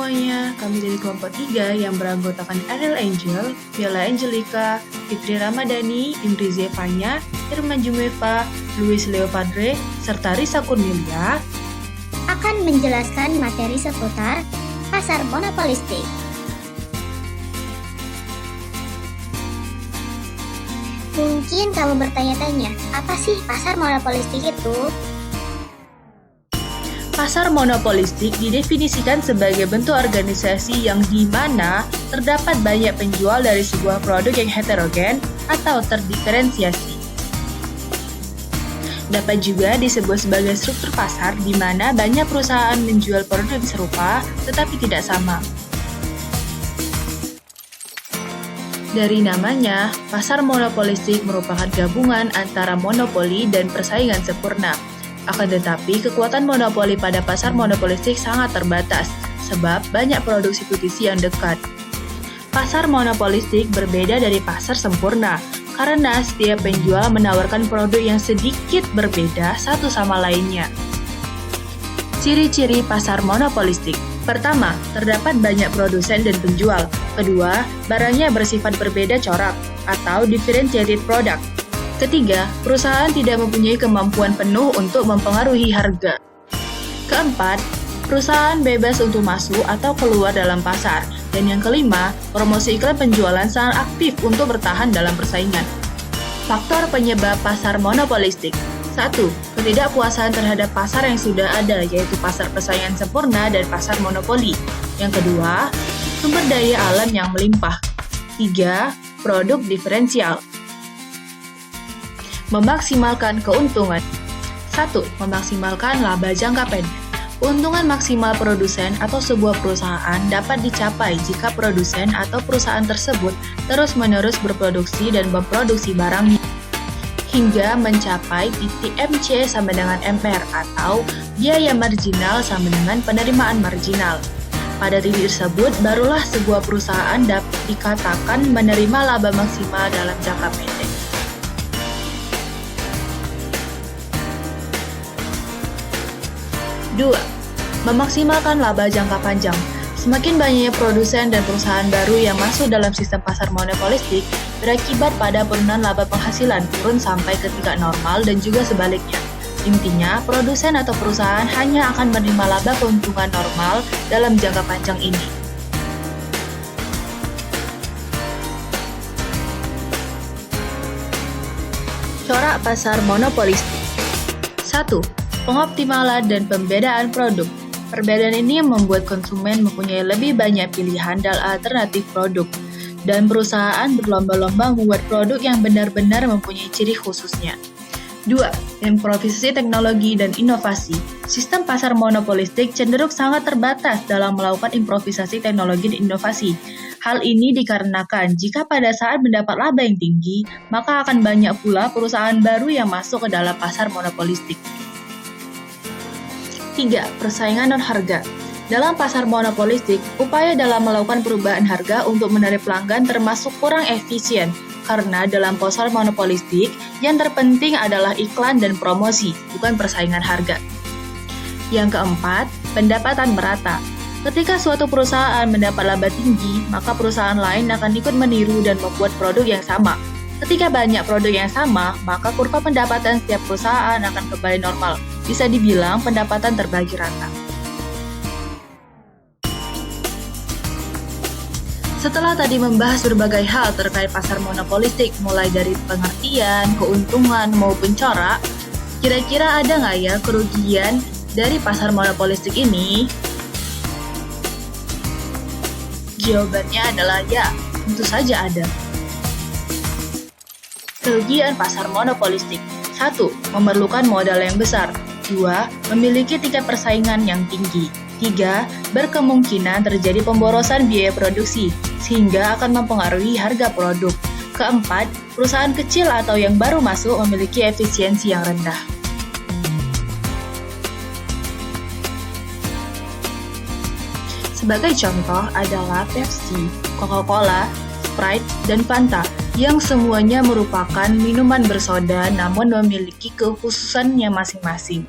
semuanya, kami dari kelompok 3 yang beranggotakan Ariel Angel, Bella Angelica, Fitri Ramadhani, Indri Zevanya, Irma Jumeva, Luis Leopadre, serta Risa Kurnilia akan menjelaskan materi seputar pasar monopolistik. Mungkin kamu bertanya-tanya, apa sih pasar monopolistik itu? Pasar monopolistik didefinisikan sebagai bentuk organisasi yang di mana terdapat banyak penjual dari sebuah produk yang heterogen atau terdiferensiasi. Dapat juga disebut sebagai struktur pasar di mana banyak perusahaan menjual produk yang serupa tetapi tidak sama. Dari namanya, pasar monopolistik merupakan gabungan antara monopoli dan persaingan sempurna. Akan tetapi, kekuatan monopoli pada pasar monopolistik sangat terbatas, sebab banyak produk substitusi yang dekat. Pasar monopolistik berbeda dari pasar sempurna, karena setiap penjual menawarkan produk yang sedikit berbeda satu sama lainnya. Ciri-ciri pasar monopolistik. Pertama, terdapat banyak produsen dan penjual. Kedua, barangnya bersifat berbeda corak, atau differentiated product. Ketiga, perusahaan tidak mempunyai kemampuan penuh untuk mempengaruhi harga. Keempat, perusahaan bebas untuk masuk atau keluar dalam pasar. Dan yang kelima, promosi iklan penjualan sangat aktif untuk bertahan dalam persaingan. Faktor penyebab pasar monopolistik. 1. Ketidakpuasan terhadap pasar yang sudah ada, yaitu pasar persaingan sempurna dan pasar monopoli. Yang kedua, sumber daya alam yang melimpah. 3. Produk diferensial. Memaksimalkan keuntungan. 1. Memaksimalkan laba jangka pendek. Keuntungan maksimal produsen atau sebuah perusahaan dapat dicapai jika produsen atau perusahaan tersebut terus-menerus berproduksi dan memproduksi barang hingga mencapai titik MC sama dengan MR atau biaya marginal sama dengan penerimaan marginal. Pada titik tersebut, barulah sebuah perusahaan dapat dikatakan menerima laba maksimal dalam jangka pendek. Dua, memaksimalkan laba jangka panjang. Semakin banyaknya produsen dan perusahaan baru yang masuk dalam sistem pasar monopolistik berakibat pada penurunan laba penghasilan turun sampai ke tingkat normal dan juga sebaliknya. Intinya, produsen atau perusahaan hanya akan menerima laba keuntungan normal dalam jangka panjang ini. Corak pasar monopolistik. 1. Pengoptimalan dan pembedaan produk. Perbedaan ini membuat konsumen mempunyai lebih banyak pilihan dan alternatif produk, dan perusahaan berlomba-lomba membuat produk yang benar-benar mempunyai ciri khususnya. 2. Improvisasi teknologi dan inovasi. Sistem pasar monopolistik cenderung sangat terbatas dalam melakukan improvisasi teknologi dan inovasi. Hal ini dikarenakan jika pada saat mendapat laba yang tinggi, maka akan banyak pula perusahaan baru yang masuk ke dalam pasar monopolistik. 3. Persaingan non-harga. Dalam pasar monopolistik, upaya dalam melakukan perubahan harga untuk menarik pelanggan termasuk kurang efisien, karena dalam pasar monopolistik, yang terpenting adalah iklan dan promosi, bukan persaingan harga. Yang keempat, pendapatan merata. Ketika suatu perusahaan mendapat laba tinggi, maka perusahaan lain akan ikut meniru dan membuat produk yang sama. Ketika banyak produk yang sama, maka kurva pendapatan setiap perusahaan akan kembali normal. Bisa dibilang pendapatan terbagi rata. Setelah tadi membahas berbagai hal terkait pasar monopolistik, mulai dari pengertian, keuntungan, maupun corak, kira-kira ada nggak ya kerugian dari pasar monopolistik ini? Jawabannya adalah ya, tentu saja ada. Kerugian pasar monopolistik. 1. Memerlukan modal yang besar. 2. Memiliki tingkat persaingan yang tinggi. 3. Berkemungkinan terjadi pemborosan biaya produksi, sehingga akan mempengaruhi harga produk. 4. Perusahaan kecil atau yang baru masuk memiliki efisiensi yang rendah. Sebagai contoh adalah Pepsi, Coca-Cola, Sprite, dan Fanta, yang semuanya merupakan minuman bersoda namun memiliki kekhususannya masing-masing.